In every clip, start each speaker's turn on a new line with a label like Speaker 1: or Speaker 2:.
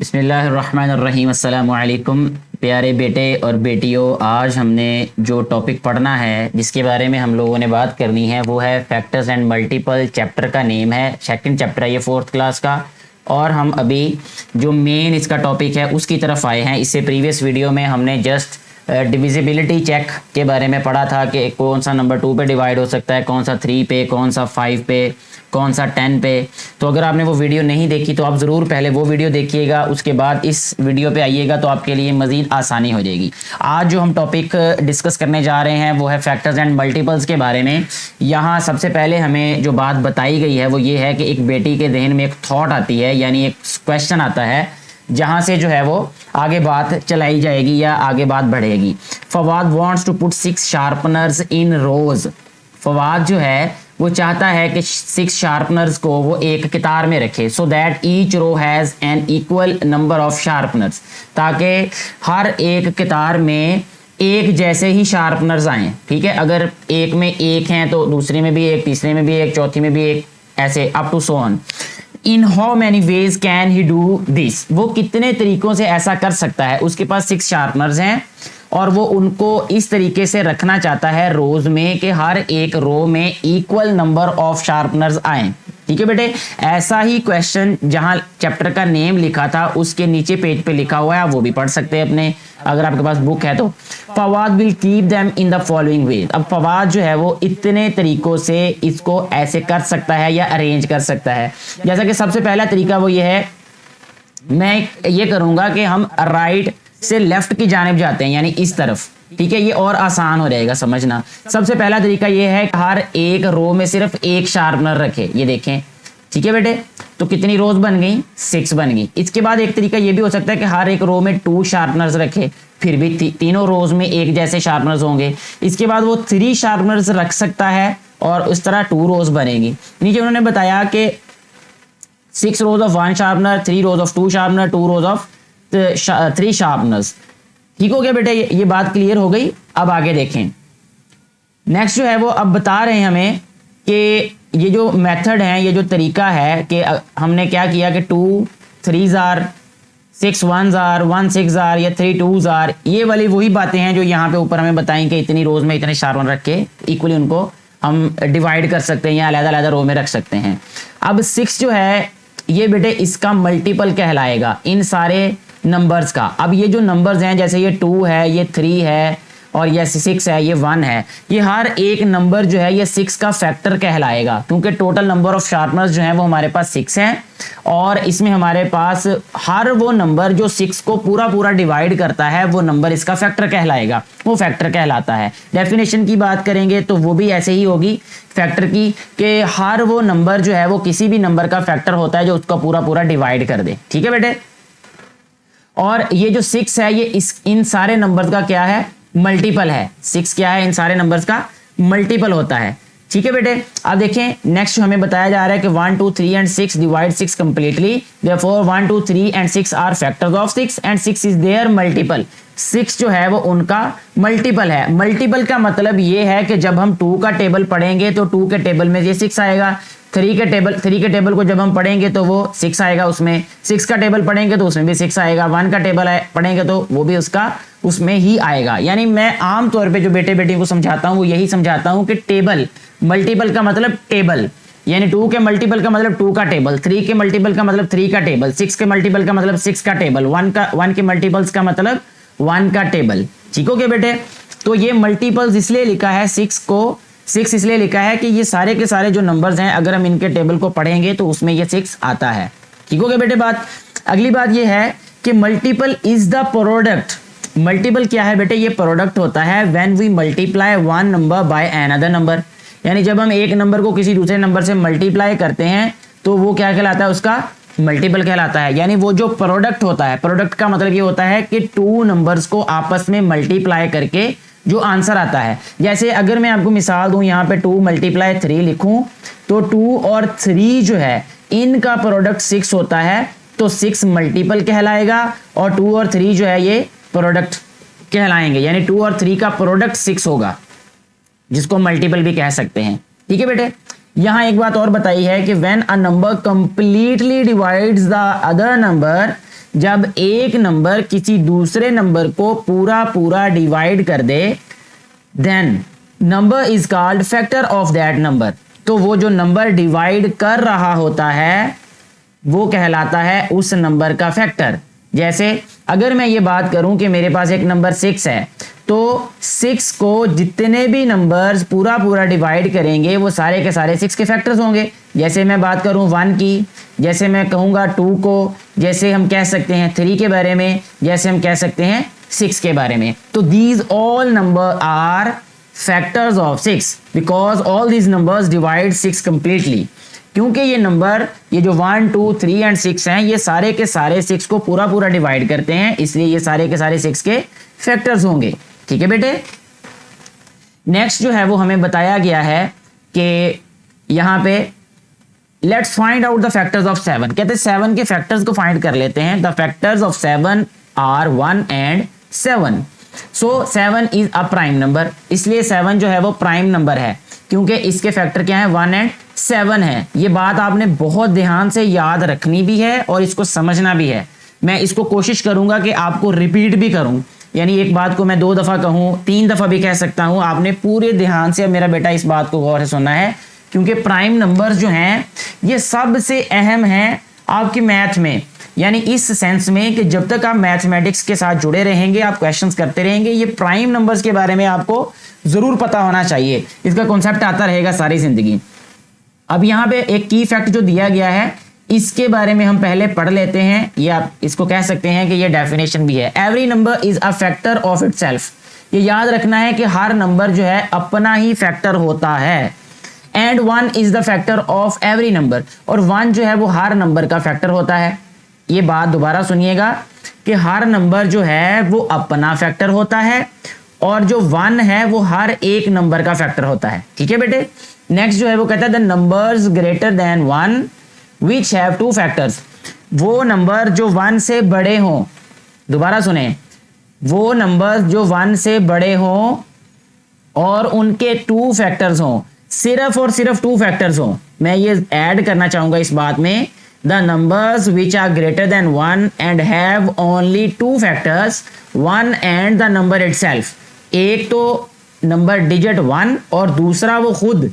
Speaker 1: बिस्मिल्लाहिर्रहमानिर्रहीम। अस्सलामु अलैकुम प्यारे बेटे और बेटियों, आज हमने जो टॉपिक पढ़ना है जिसके बारे में हम लोगों ने बात करनी है वो है फैक्टर्स एंड मल्टीपल। चैप्टर का नेम है, सेकंड चैप्टर है ये 4th क्लास का। और हम अभी जो मेन इसका टॉपिक है उसकी तरफ आए हैं। इससे प्रीवियस वीडियो में हमने जस्ट डिविजिबिलिटी चेक के बारे में पढ़ा था कि कौन सा नंबर 2 पे डिवाइड हो सकता है, कौन सा 3 पे, कौन सा 5 पे, कौन सा 10 पे। तो अगर आपने वो वीडियो नहीं देखी तो आप ज़रूर पहले वो वीडियो देखिएगा, उसके बाद इस वीडियो पे आइएगा तो आपके लिए मज़ीद आसानी हो जाएगी। आज जो हम टॉपिक डिस्कस करने जा रहे हैं वो है फैक्टर्स एंड मल्टीपल्स के बारे में। यहाँ सबसे पहले हमें जो बात बताई गई है वो ये है कि एक बेटी के जहन में एक थॉट आती है, यानी एक क्वेश्चन आता है जहाँ से जो है वो आगे बात चलाई जाएगी या आगे बात बढ़ेगी। Fawad wants to put 6 sharpeners in rows. Fawad जो है वो चाहता है कि 6 शार्पनर्स को वो एक कतार में रखे, so that each row has an equal number of sharpeners, ताकि हर एक कतार में एक जैसे ही शार्पनर्स आए। ठीक है, अगर एक में एक हैं तो दूसरे में भी एक, तीसरे में भी एक, चौथी में भी एक, ऐसे up to so on. In how many ways can he do this, वो कितने तरीकों से ऐसा कर सकता है। उसके पास 6 शार्पनर्स हैं और वो उनको इस तरीके से रखना चाहता है रोज में कि हर एक रो में इक्वल नंबर ऑफ शार्पनर्स आए। ठीक है बेटे, ऐसा ही क्वेश्चन जहां चैप्टर का नेम लिखा था उसके नीचे पेज पे लिखा हुआ है, आप वो भी पढ़ सकते हैं अपने, अगर आपके पास बुक है तो। Fawad will keep them in the following वे। अब फवाद जो है वो इतने तरीकों से इसको ऐसे कर सकता है या अरेंज कर सकता है। जैसा कि सबसे पहला तरीका वो ये है, मैं ये करूंगा कि हम राइट से लेफ्ट की जानिब जाते हैं, यानी इस तरफ। ठीक है, ये और आसान हो जाएगा समझना। सबसे पहला तरीका ये है कि हर एक रो में सिर्फ एक शार्पनर रखे, ये देखें। ठीक है बेटे, तो कितनी रोज बन गई? 6 बन गई। इसके बाद एक तरीका ये भी हो सकता है कि हर एक रो में 2 शार्पनर्स रखे, फिर भी तीनों रोज में एक जैसे शार्पनर्स होंगे। इसके बाद वो 3 शार्पनर्स रख सकता है और उस तरह 2 रोज बनेगी। नीचे उन्होंने बताया कि 6 रोज of 1 sharpener, 3 rose of 2 sharpener, 2 rose of 3 sharpeners. ठीक हो गया बेटे, ये बात क्लियर हो गई। अब आगे देखें, नेक्स्ट जो है वो अब बता रहे हैं हमें कि ये जो मेथड है, ये जो तरीका है कि हमने क्या किया कि 2 3s are, 6 1s are, 1 6 are या 3 2s आर, ये वाली वही बातें हैं जो यहाँ पे ऊपर हमें बताएं कि इतनी रोज में इतने शार्पनर रख के इक्वली उनको हम डिवाइड कर सकते हैं या अलग-अलग रो में रख सकते हैं। अब 6 जो है ये बेटे इसका मल्टीपल कहलाएगा इन सारे नंबर्स का। अब ये जो नंबर्स हैं, जैसे ये 2 है, ये 3 है और ये 6 है, ये 1 है, ये हर एक नंबर जो है ये 6 का फैक्टर कहलाएगा, क्योंकि टोटल नंबर ऑफ शार्पनर्स जो हैं वो हमारे पास 6 हैं और इसमें हमारे पास हर वो नंबर जो 6 को पूरा डिवाइड करता है वो नंबर इसका फैक्टर कहलाएगा, वो फैक्टर कहलाता है। डेफिनेशन की बात करेंगे तो वो भी ऐसे ही होगी फैक्टर की, कि हर वो नंबर जो है वो किसी भी नंबर का फैक्टर होता है जो उसका पूरा डिवाइड कर दे। ठीक है बेटे, और ये जो 6 है ये इन सारे नंबर्स का क्या है? मल्टीपल है। 6 क्या है? इन सारे नंबर्स का मल्टीपल होता है। ठीक है बेटे, अब देखें नेक्स्ट हमें बताया जा रहा है कि 1 2 3 and 6 divide 6 completely, therefore 1 2 3 and 6 are factors of 6 and 6 is their multiple. 6 जो है वो उनका मल्टीपल है। मल्टीपल का मतलब ये है कि जब हम 2 का टेबल पढ़ेंगे तो 2 के टेबल में ये 6 आएगा, 3 के टेबल को जब हम पढ़ेंगे तो वो 6 आएगा उसमें, 6 का टेबल पढ़ेंगे तो उसमें भी 6 आएगा, 1 का टेबल पढ़ेंगे तो वो भी उसका उसमें ही आएगा। यानी मैं आम तौर पे जो बेटे बेटी को समझाता हूँ वो यही समझाता हूँ कि टेबल, मल्टीपल का मतलब टेबल, यानी 2 के मल्टीपल का मतलब 2 का टेबल, 3 के मल्टीपल का मतलब 3 का टेबल, 6 के मल्टीपल का मतलब 6 का टेबल, 1 के मल्टीपल्स का मतलब 1 का टेबल। ठीक हो गया बेटे, तो ये मल्टीपल्स इसलिए लिखा है 6 इसलिए लिखा है कि ये सारे के सारे जो नंबर्स हैं अगर हम इनके टेबल को पढ़ेंगे तो उसमें ये 6 आता है। ठीक हो गया बेटे बात। अगली बात ये है कि multiple is the product. Multiple क्या है बेटे? ये प्रोडक्ट होता है when we multiply one number by another number, यानी जब हम एक नंबर को किसी दूसरे नंबर से मल्टीप्लाई करते हैं तो वो क्या कहलाता है? उसका मल्टीपल कहलाता है। यानी वो जो प्रोडक्ट होता है, प्रोडक्ट का मतलब ये होता है कि 2 नंबर्स को आपस में मल्टीप्लाई करके जो आंसर आता है। जैसे अगर मैं आपको मिसाल दूं, यहाँ पे 2 × 3 लिखूं तो 2 और 3 जो है इनका प्रोडक्ट 6 होता है, तो 6 मल्टीपल कहलाएगा और 2 और 3 जो है ये प्रोडक्ट कहलाएंगे, यानी 2 और 3 का प्रोडक्ट 6 होगा, जिसको मल्टीपल भी कह सकते हैं। ठीक है बेटे, यहां एक बात और बताई है कि when a number completely divides the other number जब एक नंबर किसी दूसरे नंबर को पूरा पूरा डिवाइड कर दे, then number is called factor of that number. तो वो जो नंबर डिवाइड कर रहा होता है वो कहलाता है उस नंबर का फैक्टर। जैसे अगर मैं ये बात करूं कि मेरे पास एक नंबर 6 है, तो 6 को जितने भी नंबर्स पूरा पूरा डिवाइड करेंगे वो सारे के सारे 6 के फैक्टर्स होंगे। जैसे मैं बात करूं 1 की, जैसे मैं कहूंगा 2 को, जैसे हम कह सकते हैं 3 के बारे में, जैसे हम कह सकते हैं 6 के बारे में। तो these all number are factors of 6 because all these numbers divide 6 completely. क्योंकि ये नंबर, ये जो 1, 2, 3 एंड 6 हैं, ये सारे के सारे 6 को पूरा पूरा डिवाइड करते हैं, इसलिए ये सारे के सारे 6 के फैक्टर्स होंगे। ठीक है बेटे। नेक्स्ट जो है वो हमें बताया गया है कि यहाँ पे let's find out the factors of 7। कहते हैं 7 के फैक्टर्स को फाइंड कर लेते हैं। The factors of 7 are 1 and 7। So 7 is a prime number, इसलिए 7 जो है वो प्राइम नंबर है क्योंकि इसके फैक्टर क्या है, 1 एंड 7 है। ये बात आपने बहुत ध्यान से याद रखनी भी है और इसको समझना भी है। मैं इसको कोशिश करूंगा कि आपको रिपीट भी करूं, यानी एक बात को मैं 2 दफ़ा कहूं, 3 दफ़ा भी कह सकता हूं। आपने पूरे ध्यान से, मेरा बेटा, इस बात को गौर से सुनना है क्योंकि प्राइम नंबर्स जो हैं ये सबसे अहम हैं आपके मैथ में, यानी इस सेंस में कि जब तक आप मैथमेटिक्स के साथ जुड़े रहेंगे, आप क्वेश्चंस करते रहेंगे, ये प्राइम नंबर्स के बारे में आपको जरूर पता होना चाहिए। इसका कॉन्सेप्ट आता रहेगा सारी जिंदगी। अब यहाँ पे एक की फैक्ट जो दिया गया है इसके बारे में हम पहले पढ़ लेते हैं। ये आप इसको कह सकते हैं कि ये डेफिनेशन भी है। Every number is a factor of itself. ये याद रखना है कि हर नंबर जो है अपना ही फैक्टर होता है। And 1 is the factor of every number, और 1 जो है वो हर नंबर का फैक्टर होता है। ये बात दोबारा सुनिएगा कि हर नंबर जो है वो अपना फैक्टर होता है और जो 1 है वो हर एक नंबर का फैक्टर होता है। ठीक है बेटे। नेक्स्ट जो है वो कहता है the numbers greater than 1 which have 2 factors. वो नंबर जो 1 से बड़े हों, दोबारा सुने, वो नंबर जो 1 से बड़े हों और उनके 2 फैक्टर्स हों, सिर्फ और सिर्फ 2 फैक्टर्स हों। मैं ये ऐड करना चाहूंगा इस बात में, the numbers which are greater than 1 and have only 2 factors, 1 and the number itself. एक तो नंबर डिजिट 1 और दूसरा वो खुद।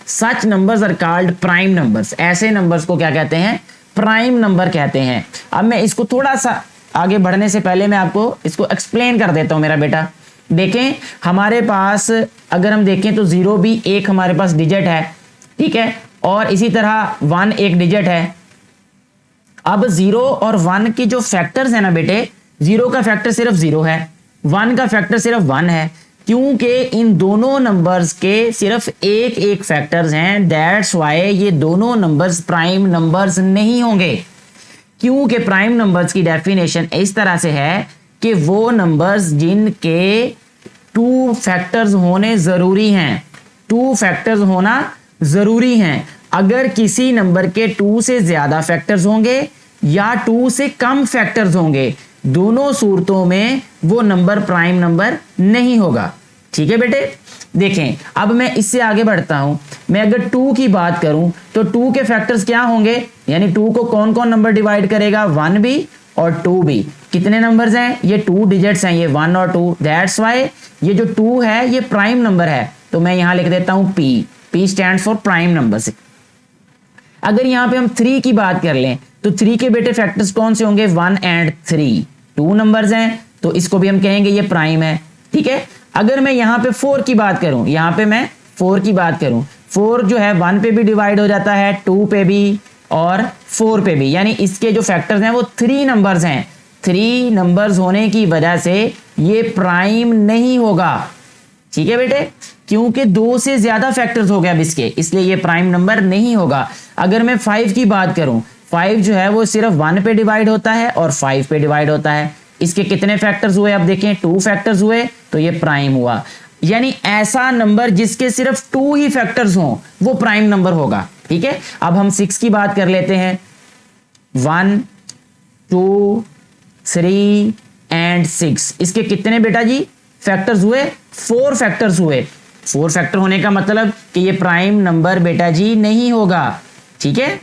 Speaker 1: Such numbers are called prime numbers. ऐसे नंबर्स को क्या कहते हैं, प्राइम नंबर कहते हैं। अब मैं इसको थोड़ा सा आगे बढ़ने से पहले मैं आपको इसको एक्सप्लेन कर देता हूं मेरा बेटा। देखें हमारे पास अगर हम देखें तो 0 भी एक हमारे पास डिजिट है, ठीक है, और इसी तरह 1 एक डिजिट है। अब 0 और 1 की जो फैक्टर्स है ना बेटे, 0 का फैक्टर सिर्फ 0 है, 1 का फैक्टर सिर्फ 1 है, क्योंकि इन दोनों नंबर्स के सिर्फ एक एक फैक्टर्स हैं। दैट्स वाई ये दोनों नंबर्स प्राइम नंबर्स नहीं होंगे, क्योंकि प्राइम नंबर्स की डेफिनेशन इस तरह से है कि वो नंबर्स जिनके 2 फैक्टर्स होने जरूरी हैं, 2 फैक्टर्स होना जरूरी हैं। अगर किसी नंबर के 2 से ज्यादा फैक्टर्स होंगे या 2 से कम फैक्टर्स होंगे, दोनों सूरतों में वो नंबर प्राइम नंबर नहीं होगा। ठीक है बेटे। देखें अब मैं इससे आगे बढ़ता हूं। मैं अगर 2 की बात करूं तो 2 के फैक्टर्स क्या होंगे, यानी 2 को कौन कौन नंबर डिवाइड करेगा, 1 भी और 2 भी। कितने नंबर्स हैं, ये 2 डिजिट्स हैं, ये 1 और 2। दैट्स वाई ये जो 2 है ये प्राइम नंबर है, तो मैं यहां लिख देता हूं P stands for prime numbers. अगर यहां पे हम 3 की बात कर लें तो 3 के बेटे फैक्टर्स कौन से होंगे, 1 एंड 3। 2 नंबर्स हैं तो इसको भी हम कहेंगे ये प्राइम है। ठीक है। अगर मैं यहां पे 4 की बात करूं, यहां पे मैं 4 की बात करूं, 4 जो है 1 पे भी डिवाइड हो जाता है, 2 पे भी और 4 पे भी, यानी इसके जो फैक्टर्स हैं वो 3 नंबर्स हैं। 3 नंबर्स होने की वजह से ये प्राइम नहीं होगा। ठीक है बेटे, क्योंकि 2 से ज्यादा फैक्टर्स हो गए अब इसके, इसलिए ये प्राइम नंबर नहीं होगा। अगर मैं 5 की बात करूं, 5 जो है वो सिर्फ 1 पे डिवाइड होता है और 5 पे डिवाइड होता है। इसके कितने फैक्टर्स हुए, अब देखें 2 फैक्टर्स हुए, तो ये प्राइम हुआ। यानी ऐसा नंबर जिसके सिर्फ 2 ही फैक्टर्स हों वो प्राइम नंबर होगा। ठीक है। अब हम 6 की बात कर लेते हैं। 1, 2, 3 एंड 6, इसके कितने बेटा जी फैक्टर्स हुए, 4 फैक्टर्स हुए। 4 फैक्टर होने का मतलब कि ये प्राइम नंबर बेटा जी नहीं होगा। ठीक है।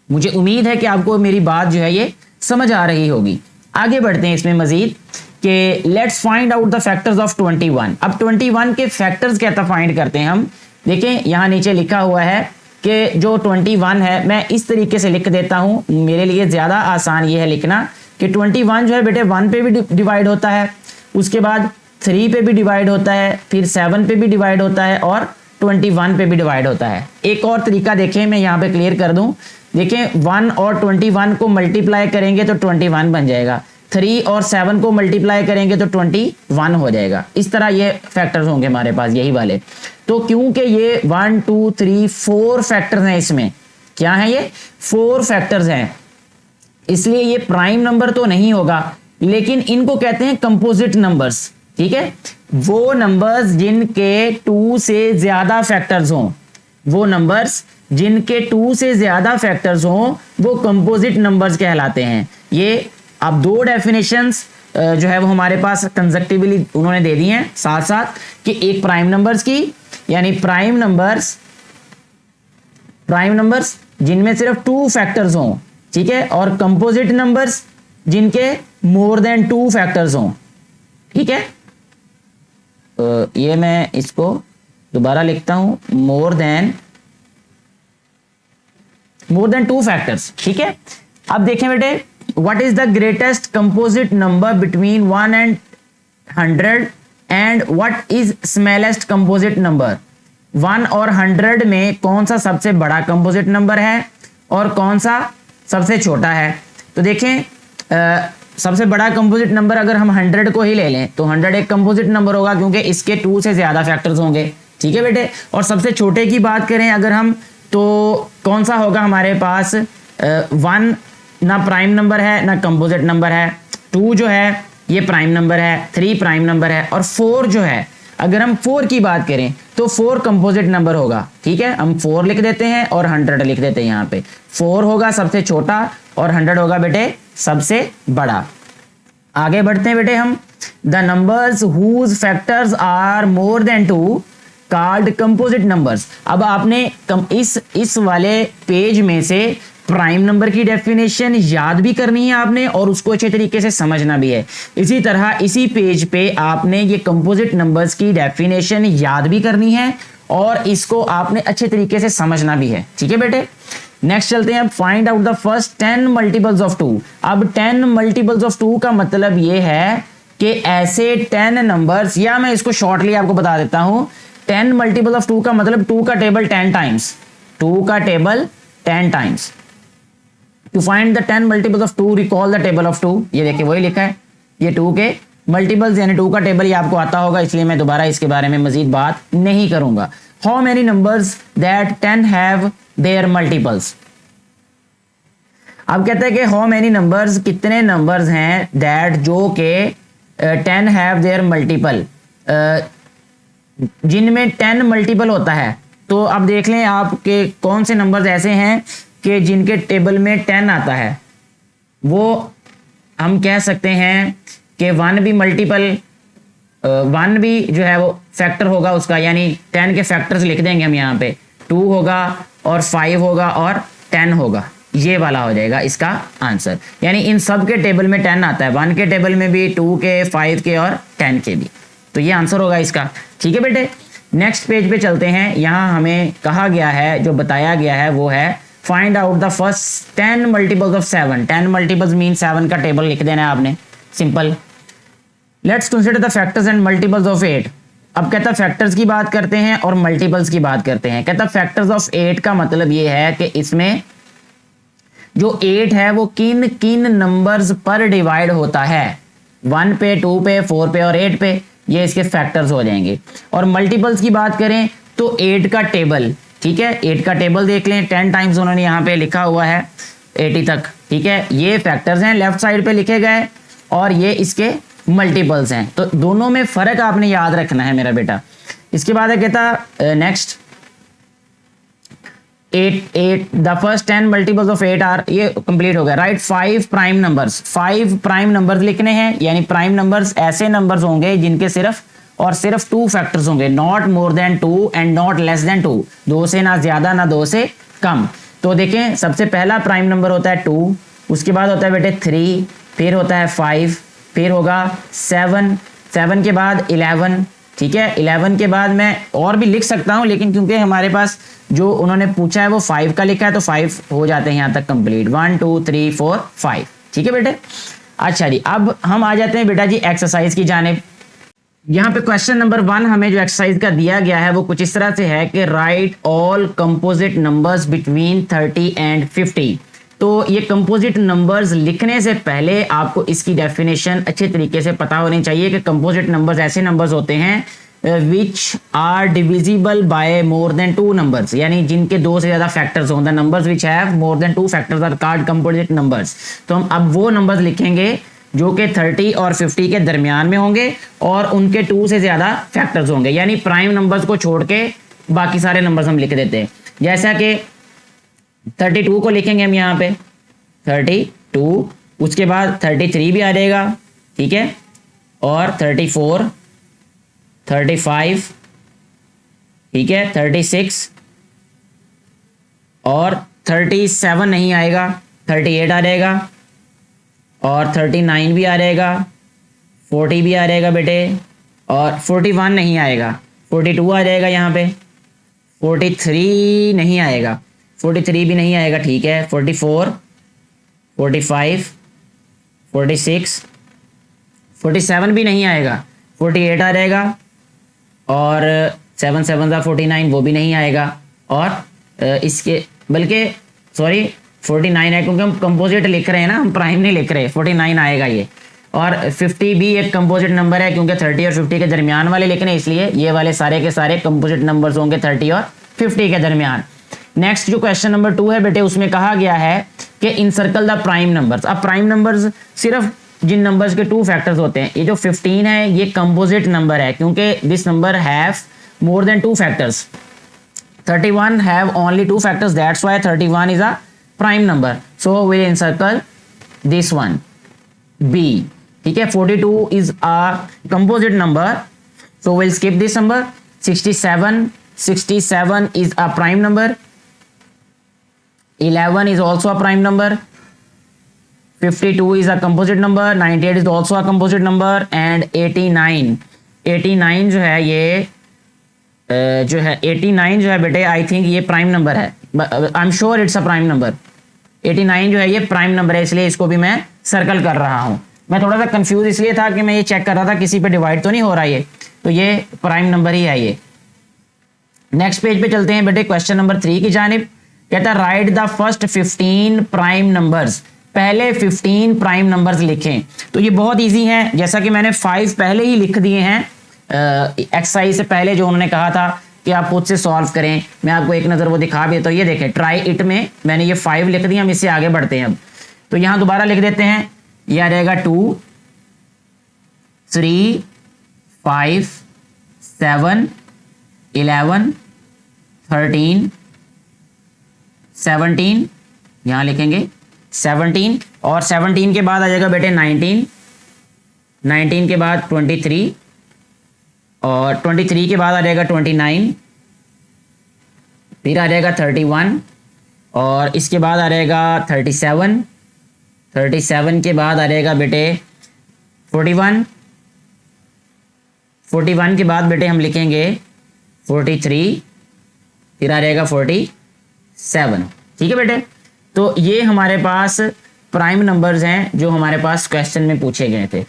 Speaker 1: मुझे उम्मीद है कि आपको मेरी बात जो है ये समझ आ रही होगी। आगे बढ़ते हैं इसमें मजीद कि let's find out the factors of 21। अब 21 के फैक्टर्स कहता फाइंड करते हैं हम। देखें यहाँ नीचे लिखा हुआ है कि जो 21 है, मैं इस तरीके से लिख देता हूँ, मेरे लिए ज़्यादा आसान ये है लिखना कि 21 जो है बेटे 1 पे भी डिवाइड होता है, उसके बाद 3 पे भी डिवाइड होता है, फिर 7 पे भी डिवाइड होता है और 21 पे भी डिवाइड होता है। एक और तरीका देखें, मैं यहाँ पे क्लियर कर दूं। देखें 1 और 21 को मल्टीप्लाई करेंगे तो 21 बन जाएगा, 3 और 7 को मल्टीप्लाई करेंगे तो 21 हो जाएगा। इस तरह ये फैक्टर्स होंगे हमारे पास, यही वाले। तो क्योंकि ये 1 2 3 4 फैक्टर्स हैं, इसमें क्या है, ये 4 फैक्टर्स हैं, इसलिए ये प्राइम नंबर तो नहीं होगा, लेकिन इनको कहते हैं कंपोजिट नंबर्स। ठीक है, वो नंबर्स जिनके 2 से ज्यादा फैक्टर्स हों, वो नंबर्स जिनके 2 से ज्यादा फैक्टर्स हों वो कंपोजिट नंबर्स कहलाते हैं। ये अब दो डेफिनेशंस जो है वो हमारे पास कंजक्टिवली उन्होंने दे दी हैं साथ साथ, कि एक प्राइम नंबर्स की, यानी प्राइम नंबर्स जिनमें सिर्फ 2 फैक्टर्स हों, ठीक है, और कंपोजिट नंबर्स जिनके मोर देन 2 फैक्टर्स हों। ठीक है, तो ये मैं इसको दोबारा लिखता हूं, मोर देन 2 फैक्टर्स। ठीक है, अब देखें बेटे, what is the greatest composite number between 1 and 100 and what is smallest composite number. 1 और 100 में कौन सा सबसे बड़ा कंपोजिट नंबर है और कौन सा सबसे छोटा है। तो देखें सबसे बड़ा कंपोजिट नंबर अगर हम 100 को ही ले लें तो 100 एक कंपोजिट नंबर होगा क्योंकि इसके 2 से ज्यादा फैक्टर्स होंगे। ठीक है बेटे, और सबसे छोटे की बात करें अगर हम, तो कौन सा होगा हमारे पास, 1 ना प्राइम नंबर है ना कंपोजिट नंबर है, 2 जो है ये प्राइम नंबर है, 3 प्राइम नंबर है, और 4 जो है, अगर हम 4 की बात करें तो 4 कंपोजिट नंबर होगा। ठीक है, हम 4 लिख देते हैं और 100 लिख देते हैं। यहाँ पे 4 होगा सबसे छोटा और 100 होगा बेटे सबसे बड़ा। आगे बढ़ते हैं बेटे हम, the numbers whose factors are more than 2 called composite numbers. अब आपने इस वाले पेज में से प्राइम नंबर की डेफिनेशन याद भी करनी है आपने और उसको अच्छे तरीके से समझना भी है। इसी तरह इसी पेज पे आपने ये कंपोजिट नंबर्स की डेफिनेशन याद भी करनी है और इसको आपने अच्छे तरीके से समझना भी है। ठीक है बेटे, नेक्स्ट चलते हैं अब, find out the first 10 multiples of 2। अब 10 मल्टीपल्स ऑफ 2 का मतलब ये है कि ऐसे 10 नंबर्स, या मैं इसको शॉर्टली आपको बता देता हूं, 10 मल्टीपल ऑफ 2 का मतलब 2 का टेबल 10 टाइम्स, 2 का table 10 times. To find the 10 multiples of 2 recall the table of 2। ये देखिए वही लिखा है, ये 2 के मल्टीपल्स यानी 2 का टेबल ये आपको आता होगा, इसलिए मैं दोबारा इसके बारे में मजीद बात नहीं करूंगा। How many numbers that 10 have their multiples. अब कहते हैं कि हाउ मेनी नंबर्स, कितने नंबर्स हैं दैट जो के 10 हैव देयर मल्टीपल, जिनमें 10 मल्टीपल होता है। तो अब देख लें आप कि कौन से नंबर्स ऐसे हैं कि जिनके टेबल में 10 आता है। वो हम कह सकते हैं कि 1 भी मल्टीपल, 1 भी जो है वो फैक्टर होगा उसका, यानी 10 के फैक्टर्स लिख देंगे हम यहाँ पे, 2 होगा और 5 होगा और 10 होगा, ये वाला हो जाएगा इसका आंसर। यानी इन सब के टेबल में 10 आता है, 1 के टेबल में भी, 2 के, 5 के और 10 के भी, तो ये आंसर होगा इसका। ठीक है बेटे, नेक्स्ट पेज पे चलते हैं। यहाँ हमें कहा गया है, जो बताया गया है वो है find out the first 10 multiples of 7। 10 multiples mean 7 का टेबल लिख देना है आपने, simple. Let's consider the factors and multiples of 8। अब कहता फैक्टर्स की बात करते हैं और मल्टीपल्स की बात करते हैं। कहता फैक्टर्स ऑफ 8 का मतलब ये है कि इसमें जो 8 है वो किन किन नंबर्स पर डिवाइड होता है, 1 पे, 2 पे, 4 पे और 8 पे, ये इसके फैक्टर्स हो जाएंगे। और मल्टीपल्स की बात करें तो 8 का टेबल, ठीक है, 8 का टेबल देख लें, 10 टाइम्स उन्होंने यहाँ पे लिखा हुआ है 80 तक। ठीक है, ये फैक्टर्स हैं लेफ्ट साइड पे लिखे गए और ये इसके मल्टीपल्स हैं, तो दोनों में फर्क आपने याद रखना है मेरा बेटा। इसके बाद है कहता next 8 the first 10 multiples of 8 are, ये कंप्लीट हो गया। Right 5 prime numbers, 5 prime numbers लिखने हैं, यानी प्राइम नंबर्स ऐसे नंबर्स होंगे जिनके सिर्फ और सिर्फ 2 फैक्टर्स होंगे, not more than 2 and not less than 2, 2 से ना ज्यादा ना 2 से कम। तो देखें सबसे पहला प्राइम नंबर होता है 2, उसके बाद होता है बेटे 3, फिर होता है 5, फिर होगा 7, 7 के बाद 11, ठीक है। 11 के बाद मैं और भी लिख सकता हूँ, लेकिन क्योंकि हमारे पास जो उन्होंने पूछा है वो 5 का लिखा है, तो 5 हो जाते हैं यहाँ तक कंप्लीट। 1 2 3 4 5, ठीक है बेटे। अच्छा जी, अब हम आ जाते हैं बेटा जी एक्सरसाइज की जानिब। यहाँ पे क्वेश्चन नंबर 1 हमें जो एक्सरसाइज का दिया गया है वो कुछ इस तरह से है कि right all composite numbers between 30 and 50। तो ये कंपोजिट नंबर्स लिखने से पहले आपको इसकी डेफिनेशन अच्छे तरीके से पता होनी चाहिए कि कंपोजिट नंबर्स ऐसे नंबर्स होते हैं which are divisible by more than 2 numbers, यानी जिनके 2 से ज्यादा फैक्टर्स हों। The numbers which have more than 2 factors are called composite numbers. तो हम अब वो नंबर्स लिखेंगे जो कि 30 और 50 के दरमियान में होंगे और उनके 2 से ज्यादा फैक्टर्स होंगे, यानी प्राइम नंबर्स को छोड़ के बाकी सारे नंबर्स हम लिख देते हैं। जैसा कि 32 को लिखेंगे हम यहाँ पे 32, उसके बाद 33 भी आ जाएगा, ठीक है, और 34, 35, ठीक है, 36 और 37 नहीं आएगा, 38 आ जाएगा और 39 भी आ जाएगा, 40 भी आ जाएगा बेटे, और 41 नहीं आएगा, 42 आ जाएगा यहाँ पे, 43 नहीं आएगा, 43 भी नहीं आएगा, ठीक है, 44, 45, 46, 47 भी नहीं आएगा, 48 आ जाएगा और 7 7 49 वो भी नहीं आएगा। और इसके बल्कि सॉरी 49 है क्योंकि हम कंपोजिट लिख रहे हैं ना, हम प्राइम नहीं लिख रहे, 49 आएगा ये। और 50 भी एक कंपोजिट नंबर है क्योंकि 30 और 50 के दरमियान वाले लिखने, इसलिए ये वाले सारे के सारे कंपोजिट नंबर्स होंगे 30 और 50 के दरमियान। नेक्स्ट जो क्वेश्चन नंबर 2 है बेटे, उसमें कहा गया है कि इनसर्कल द प्राइम नंबर्स। अब प्राइम नंबर्स सिर्फ जिन नंबर्स के 2 फैक्टर्स होते हैं, ये जो 15 है ये कंपोजिट नंबर है क्योंकि this number have more than 2 factors. 31 have only 2 factors, that's why 31 is a prime number, so we'll encircle this one B, ठीक है। 42 is a composite number, so we'll skip this number। 67 is a prime number। 11 is also a prime number। 52 is a composite number। 98 is also a composite number and 89 जो है ये जो है 89 जो है बेटे, आई थिंक ये प्राइम नंबर है, I am sure it's a prime number. 89 जो है ये प्राइम नंबर है, इसलिए इसको भी मैं सर्कल कर रहा हूं। मैं थोड़ा सा कंफ्यूज इसलिए था कि मैं ये चेक कर रहा था किसी पे डिवाइड तो नहीं हो रहा ये, तो ये प्राइम नंबर ही है ये। नेक्स्ट पेज पे चलते हैं बेटे, क्वेश्चन नंबर 3 की जानिब। कहता है right the first 15 prime numbers, पहले 15 प्राइम नंबर्स लिखें। तो ये बहुत ईजी है, जैसा कि मैंने 5 पहले ही लिख दिए हैं एक्सरसाइज से पहले जो उन्होंने कहा था कि आप खुद से सॉल्व करें। मैं आपको एक नज़र वो दिखा भी, तो ये देखें ट्राई इट में मैंने ये 5 लिख दिया। हम इससे आगे बढ़ते हैं अब, तो यहाँ दोबारा लिख देते हैं, ये आ जाएगा 2 3 5 7 11 13 17, यहाँ लिखेंगे 17 और 17 के बाद आ जाएगा बेटे 19 के बाद 23 और 23 के बाद आ जाएगा 29, फिर आ जाएगा 31 और इसके बाद आ जाएगा 37 के बाद आ जाएगा बेटे 41 के बाद बेटे हम लिखेंगे 43, फिर आ जाएगा 47, ठीक है बेटे। तो ये हमारे पास प्राइम नंबर्स हैं जो हमारे पास क्वेश्चन में पूछे गए थे।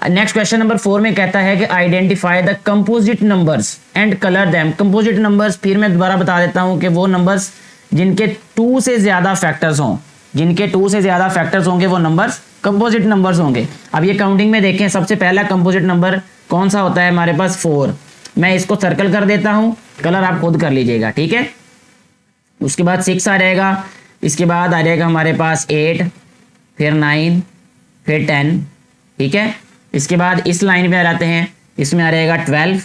Speaker 1: नेक्स्ट क्वेश्चन नंबर 4 में कहता है कि identify the composite numbers and colour them. Composite numbers फिर मैं दोबारा बता देता हूं कि वो नंबर्स जिनके 2 से ज्यादा फैक्टर्स हों, जिनके 2 से ज्यादा फैक्टर्स होंगे वो नंबर्स कंपोजिट नंबर्स होंगे। अब ये काउंटिंग में देखें, सबसे पहला कंपोजिट नंबर कौन सा होता है हमारे पास 4। मैं इसको सर्कल कर देता हूं, कलर आप खुद कर लीजिएगा, ठीक है। उसके बाद 6 आ जाएगा, इसके बाद आ जाएगा हमारे पास 8, फिर 9, फिर 10, ठीक है। इसके बाद इस लाइन पे आ जाते हैं, इसमें आ रहेगा 12,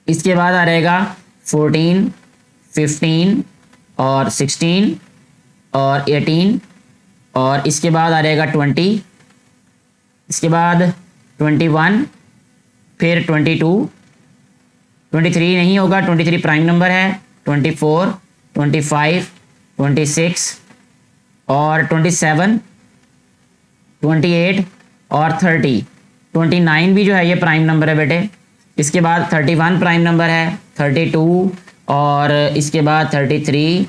Speaker 1: इसके बाद आ रहेगा 14, 15 और 16 और 18 और इसके बाद आ रहेगा 20, इसके बाद 21, फिर 22, 23 नहीं होगा, 23 प्राइम नंबर है, 24, 25, 26 और 27, 28 और 30। 29 भी जो है ये प्राइम नंबर है बेटे। इसके बाद 31 प्राइम नंबर है, 32 और इसके बाद 33,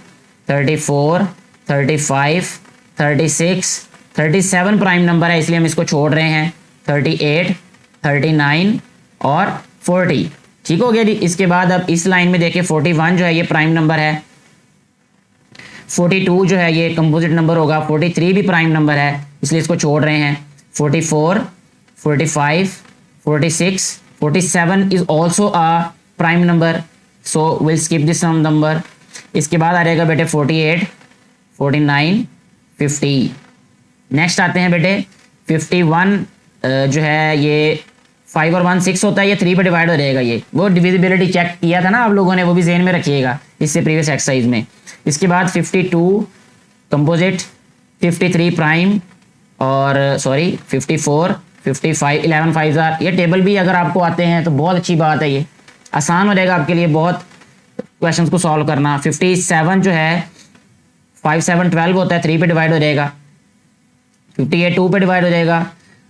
Speaker 1: 34, 35, 36, 37 प्राइम नंबर है, इसलिए हम इसको छोड़ रहे हैं। 38, 39 और 40। ठीक हो गया जी। इसके बाद अब इस लाइन में देखिए 41 जो है ये प्राइम नंबर है, 42 जो है ये कंपोजिट नंबर होगा, 43 भी प्राइम नंबर है इसलिए इसको छोड़ रहे हैं। 44, 45, 46, 47 is also a prime number, so will skip this number. इसके बाद आ जाएगा बेटे 48, 49, 50। नेक्स्ट आते हैं बेटे 51 जो है ये 5 और 1 6 होता है, ये 3 पे डिवाइड हो जाएगा। ये वो डिविजिबिलिटी चेक किया था ना आप लोगों ने, वो भी ज़हन में रखिएगा इससे प्रीवियस एक्सरसाइज में। इसके बाद 52 कंपोजिट, 53 प्राइम और 54, 55, 11 5 ये टेबल भी अगर आपको आते हैं तो बहुत अच्छी बात है, ये आसान हो जाएगा आपके लिए बहुत क्वेश्चंस को सॉल्व करना। 57 जो है 5 7 12 होता है, 3 पे डिवाइड हो जाएगा। 58 2 पे डिवाइड हो जाएगा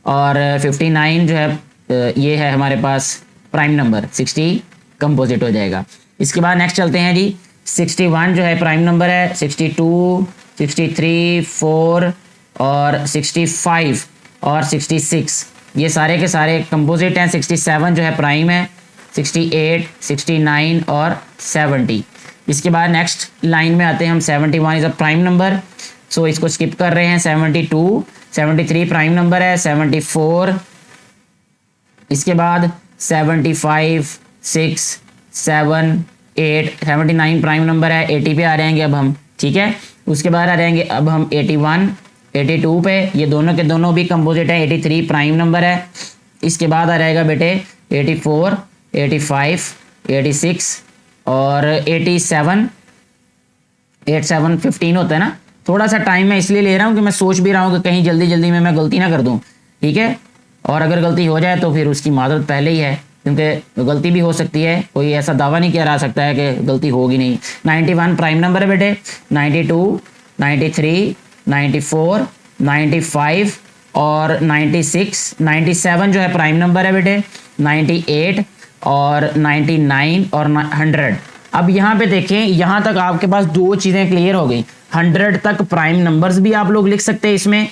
Speaker 1: और 59 जो है ये है हमारे पास प्राइम नंबर, 60 कंपोजिट हो जाएगा। इसके बाद नेक्स्ट चलते हैं जी 61 जो है प्राइम नंबर है, 62, 63, 4 और 65 और 66 ये सारे के सारे कंपोजिट हैं। 67 जो है प्राइम है, 68, 69 और 70। इसके बाद नेक्स्ट लाइन में आते हैं हम 71 इज़ अ प्राइम नंबर, सो इसको स्किप कर रहे हैं। 72, 73 प्राइम नंबर है, 74, इसके बाद 75, 6, 7, 8, 79 प्राइम नंबर है, 80 पे आ जाएंगे अब हम। ठीक है, उसके बाद आ जाएंगे अब हम 81, 82 पे, ये दोनों के दोनों भी कंपोजिट है। 83 प्राइम नंबर है। इसके बाद आ जाएगा बेटे 84, 85, 86 और 87, 87 15 होता है ना। थोड़ा सा टाइम मैं इसलिए ले रहा हूँ कि मैं सोच भी रहा हूँ कि कहीं जल्दी जल्दी में मैं गलती ना कर दूँ, ठीक है। और अगर गलती हो जाए तो फिर उसकी माजरत पहले ही है, क्योंकि गलती भी हो सकती है, कोई ऐसा दावा नहीं किया जा सकता है कि गलती होगी नहीं। 91 प्राइम नंबर है बेटे, 92, 93, 94, 95 और 96, 97 जो है प्राइम नंबर है बेटे, 98 और 99 और 100। अब यहाँ पे देखें, यहाँ तक आपके पास दो चीज़ें क्लियर हो गई। 100 तक प्राइम नंबर्स भी आप लोग लिख सकते हैं इसमें,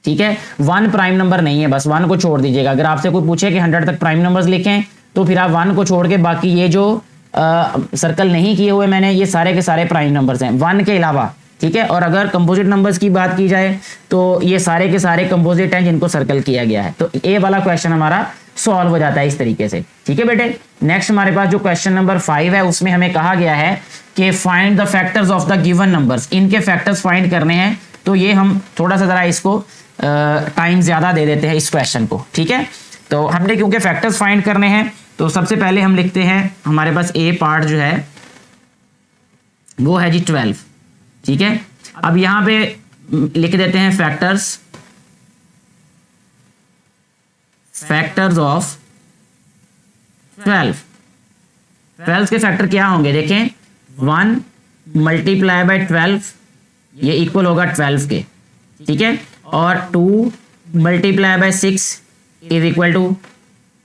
Speaker 1: ठीक है। 1 प्राइम नंबर नहीं है, बस 1 को छोड़ दीजिएगा। अगर आपसे कोई पूछे कि 100 तक प्राइम नंबर्स लिखें तो फिर आप 1 को छोड़ के बाकी ये जो सर्कल नहीं किए हुए मैंने, ये सारे के सारे प्राइम नंबर्स हैं 1 के अलावा, ठीक है। और अगर कंपोजिट नंबर्स की बात की जाए तो ये सारे के सारे कंपोजिट हैं जिनको सर्कल किया गया है। तो ए वाला क्वेश्चन हमारा सॉल्व हो जाता है इस तरीके से, ठीक है बेटे। नेक्स्ट हमारे पास जो क्वेश्चन नंबर 5 है उसमें हमें कहा गया है कि find the factors of the given numbers, इनके फैक्टर्स फाइंड करने हैं। तो ये हम थोड़ा सा ज़रा इसको टाइम ज़्यादा दे देते हैं इस क्वेश्चन को, ठीक है। तो हमने क्योंकि फैक्टर्स फाइंड करने हैं तो सबसे पहले हम लिखते हैं, हमारे पास ए पार्ट जो है वो है जी 12, ठीक है। अब यहाँ पे लिख देते हैं फैक्टर्स ऑफ 12। 12 के फैक्टर क्या होंगे देखें, 1 मल्टीप्लाई बाय 12 ये इक्वल होगा 12 के, ठीक है। और 2 multiply by 6 is equal to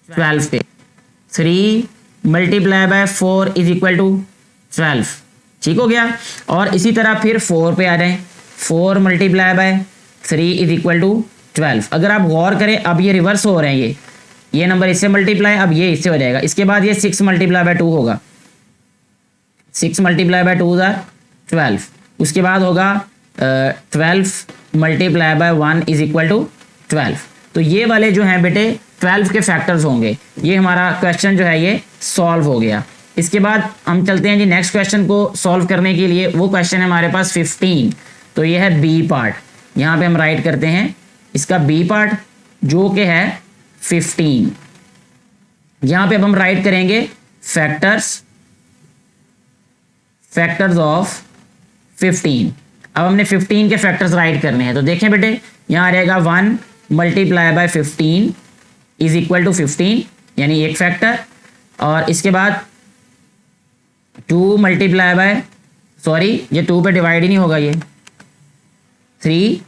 Speaker 1: 12 के। 3 multiply by 4 is equal to 12, ठीक हो गया। और इसी तरह फिर 4 पे आ जाएं, 4 multiply by 3 is equal to 12। अगर आप गौर करें अब ये रिवर्स हो रहे हैं, ये नंबर इससे मल्टीप्लाई, अब ये इससे हो जाएगा। इसके बाद ये 6 मल्टीप्लाई बाय 2 होगा, 6 मल्टीप्लाई बाय 2 इज 12। उसके बाद होगा 12 multiply by 1 is equal to 12। तो ये वाले जो हैं बेटे 12 के फैक्टर्स होंगे। ये हमारा क्वेश्चन जो है ये सॉल्व हो गया। इसके बाद हम चलते हैं जी नेक्स्ट क्वेश्चन को सॉल्व करने के लिए। वो क्वेश्चन है हमारे पास 15, तो ये है बी पार्ट। यहाँ पे हम राइट करते हैं इसका बी पार्ट जो कि है 15। यहाँ पे अब हम राइट करेंगे फैक्टर्स ऑफ 15। अब हमने 15 के फैक्टर्स राइट करने हैं, तो देखें बेटे यहाँ आ जाएगा 1 multiply by 15 is equal to 15, यानी एक फैक्टर। और इसके बाद 2 मल्टीप्लाई बाय, सॉरी ये 2 पे डिवाइड ही नहीं होगा, ये 3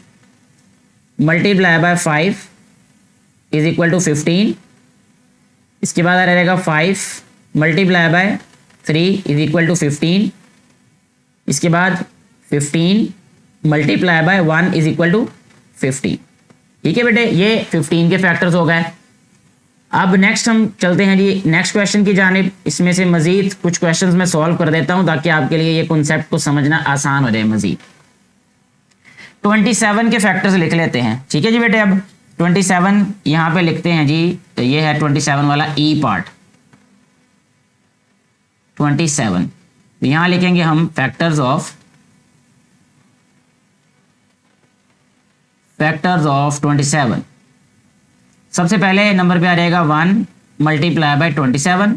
Speaker 1: multiply by 5 is equal to 15। इसके बाद आ रहेगा 5 multiply by 3 is equal to 15। इसके बाद 15 multiply by 1 is equal to 50। ठीक है बेटे, ये 15 के फैक्टर्स हो गए। अब नेक्स्ट हम चलते हैं जी नेक्स्ट क्वेश्चन की जानिब। इसमें से मजीद कुछ क्वेश्चंस मैं सॉल्व कर देता हूं ताकि आपके लिए ये कॉन्सेप्ट को समझना आसान हो जाए मजीद। 27 के फैक्टर्स लिख लेते हैं। ठीक है जी बेटे, अब 27 यहाँ पे लिखते हैं जी, तो ये है 27 वाला ई पार्ट 27। यहाँ लिखेंगे हम फैक्टर्स ऑफ 27। सबसे पहले नंबर पे आ जाएगा 1 multiply by 27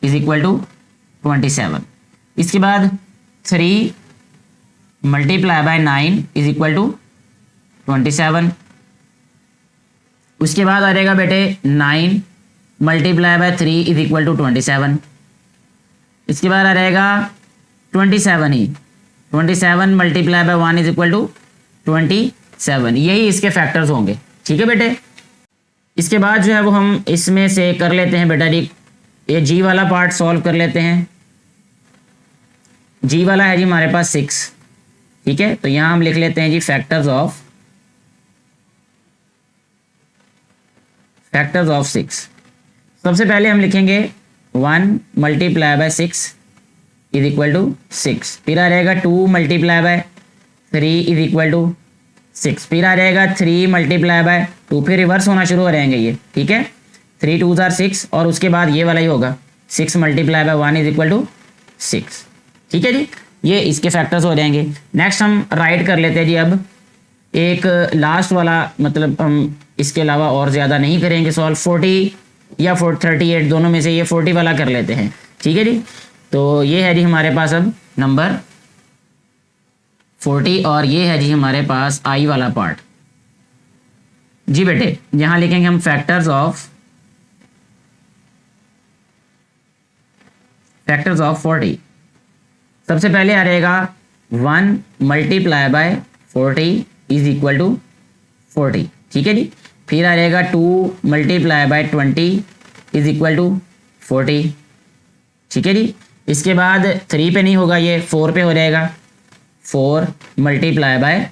Speaker 1: is equal to 27। इसके बाद 3 multiply by 9 is equal to 27। उसके बाद आ जाएगा बेटे 9 multiply by 3 is equal to 27। इसके बाद आ रहेगा 27 ही 27 multiply by 1 is equal to 27। यही इसके फैक्टर्स होंगे। ठीक है बेटे, इसके बाद जो है वो हम इसमें से कर लेते हैं बेटा जी, ये जी वाला पार्ट सॉल्व कर लेते हैं। जी वाला है जी हमारे पास 6। ठीक है, तो यहाँ हम लिख लेते हैं जी फैक्टर्स ऑफ 6। सबसे पहले हम लिखेंगे 1 multiply by 6 is equal to 6। फिर आ रहेगा 2 multiply by 3 is equal to 6। फिर आ जाएगा 3 मल्टीप्लाई बाय 2, फिर रिवर्स होना शुरू हो रहेंगे ये। ठीक है, 3 2 आर 6 और उसके बाद ये वाला ही होगा 6 multiply by 1 is equal to 6। ठीक है जी, ये इसके फैक्टर्स हो जाएंगे। नेक्स्ट हम राइट कर लेते हैं जी। अब एक लास्ट वाला, मतलब हम इसके अलावा और ज़्यादा नहीं करेंगे सॉल्व। 40 या 38 दोनों में से ये 40 वाला कर लेते हैं। ठीक है जी, तो ये है जी हमारे पास अब नंबर 40 और ये है जी हमारे पास आई वाला पार्ट। जी बेटे, यहां लिखेंगे हम फैक्टर्स ऑफ 40। सबसे पहले आ रहेगा 1 multiply by 40 is equal to 40। ठीक है जी, फिर आ रहेगा 2 multiply by 20 is equal to 40। ठीक है जी, इसके बाद 3 पे नहीं होगा, ये 4 पे हो जाएगा। 4 multiply by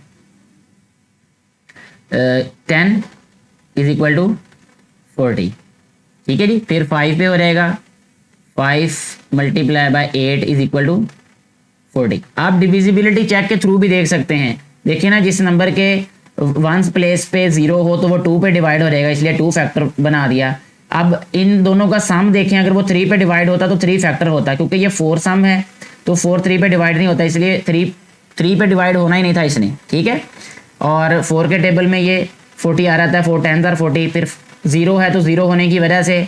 Speaker 1: 10 is equal to 40। ठीक है जी, फिर 5 पे हो जाएगा। 5 multiply by 8 is equal to 40। आप डिविजिबिलिटी चेक के थ्रू भी देख सकते हैं। देखिए ना, जिस नंबर के वंस प्लेस पे 0 हो तो वो 2 पे डिवाइड हो जाएगा, इसलिए 2 फैक्टर बना दिया। अब इन दोनों का सम देखें, अगर वो 3 पे डिवाइड होता तो 3 फैक्टर होता, क्योंकि ये 4 सम है तो 4 3 पे डिवाइड नहीं होता, इसलिए 3 पे डिवाइड होना ही नहीं था इसने। ठीक है, और 4 के टेबल में ये 40 आ रहा था, 4 10 आर 40। फिर 0 है तो 0 होने की वजह से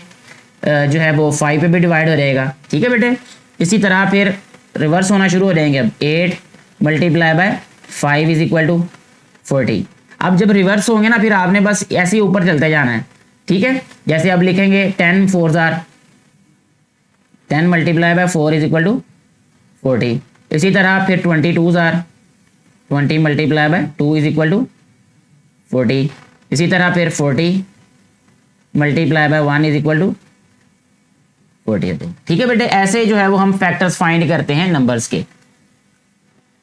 Speaker 1: जो है वो 5 पे भी डिवाइड हो जाएगा। ठीक है बेटे, इसी तरह फिर रिवर्स होना शुरू हो जाएंगे। अब 8 multiply by 5 is equal to 40। अब जब रिवर्स होंगे ना, फिर आपने बस ऐसे ही ऊपर चलते जाना है। ठीक है, जैसे अब लिखेंगे 10 4 are 10 multiply by 4 is equal to 40। इसी तरह फिर 22 are 20 multiply by 2 is equal to 40। इसी तरह फिर 40 multiply by 1 is equal to 40। ठीक है बेटे, ऐसे जो है वो हम फैक्टर्स फाइंड करते हैं नंबर्स के।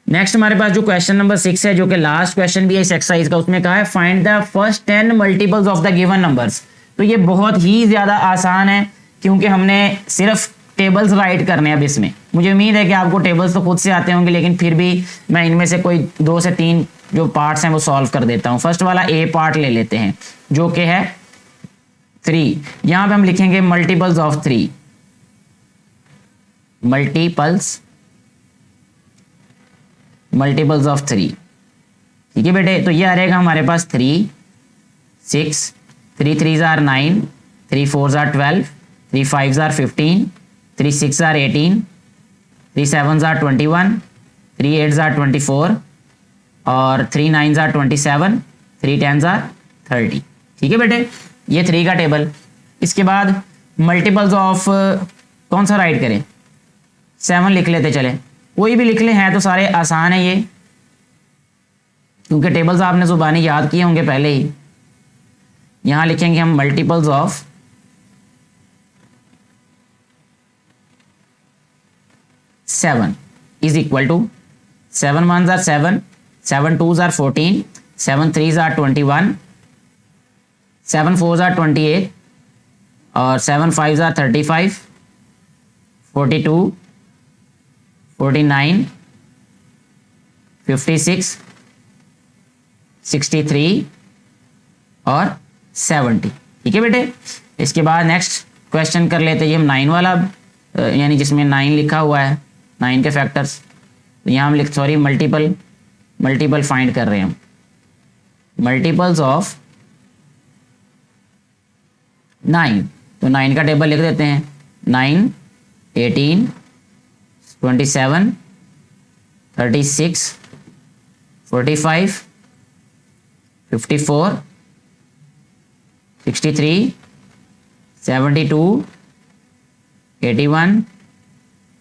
Speaker 1: नेक्स्ट हमारे पास जो क्वेश्चन नंबर 6 है, जो कि लास्ट क्वेश्चन भी है इस एक्सरसाइज का, उसमें कहा है find the first 10 multiples of the given numbers. तो ये बहुत ही ज़्यादा आसान है, क्योंकि हमने सिर्फ टेबल्स राइट करने हैं। अब इसमें मुझे उम्मीद है कि आपको टेबल्स तो खुद से आते होंगे, लेकिन फिर भी मैं इनमें से कोई 2 से 3 जो पार्ट्स हैं वो सॉल्व कर देता हूँ। फर्स्ट वाला ए पार्ट ले लेते हैं, जो कि है 3। यहाँ पे हम लिखेंगे मल्टीपल्स ऑफ 3, मल्टीपल्स ऑफ 3। ठीक है बेटे, तो ये आ रहेगा हमारे पास 3 6 3 3 are 9 3 4 are 12 3 5 are 15 3 6 are 18 3 7 are 21 3 8 are 24 और 3 9 आर 27 3 10 आर 30। ठीक है बेटे, ये 3 का टेबल। इसके बाद मल्टीपल्स ऑफ कौन सा राइट करें, 7 लिख लेते, चले कोई भी लिख ले, हैं तो सारे आसान है ये। क्योंकि टेबल्स आपने ज़ुबानी याद किए होंगे पहले ही। यहाँ लिखेंगे हम multiples of 7 is equal to 7 1s are 7, 7 2s are 14, 7 3s are 21, 7 4s are 28 और 7 5s are 35, 42, 49, 56, 63 और 70। ठीक है बेटे। इसके बाद नेक्स्ट क्वेश्चन कर लेते हैं हम 9 वाला, यानी जिसमें 9 लिखा हुआ है, 9 के फैक्टर्स। तो यहाँ हम मल्टीपल फाइंड कर रहे हैं हम। मल्टीपल्स ऑफ 9, तो 9 का टेबल लिख देते हैं। 9, 18, 27, 36, 45, 54, 63, 72, 81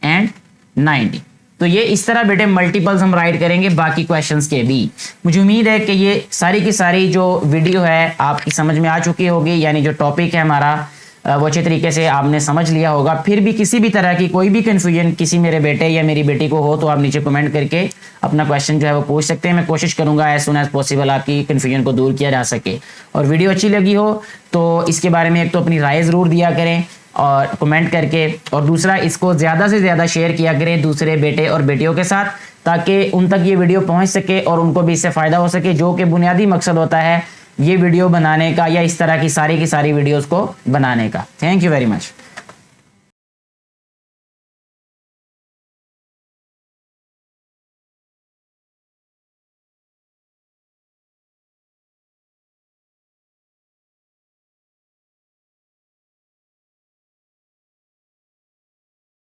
Speaker 1: एंड 90। तो ये इस तरह बेटे मल्टीपल्स हम राइट करेंगे बाकी क्वेश्चंस के भी। मुझे उम्मीद है कि ये सारी की सारी जो वीडियो है आपकी समझ में आ चुकी होगी, यानी जो टॉपिक है हमारा वो अच्छे तरीके से आपने समझ लिया होगा। फिर भी किसी भी तरह की कोई भी कन्फ्यूजन किसी मेरे बेटे या मेरी बेटी को हो तो आप नीचे कमेंट करके अपना क्वेश्चन जो है वो पूछ सकते हैं। मैं कोशिश करूंगा एज सुन एज पॉसिबल आपकी कन्फ्यूजन को दूर किया जा सके। और वीडियो अच्छी लगी हो तो इसके बारे में एक तो अपनी राय ज़रूर दिया करें और कमेंट करके, और दूसरा इसको ज़्यादा से ज़्यादा शेयर किया करें दूसरे बेटे और बेटियों के साथ, ताकि उन तक ये वीडियो पहुंच सके और उनको भी इससे फ़ायदा हो सके, जो कि बुनियादी मकसद होता है ये वीडियो बनाने का या इस तरह की सारी वीडियोस को बनाने का। Thank you very much.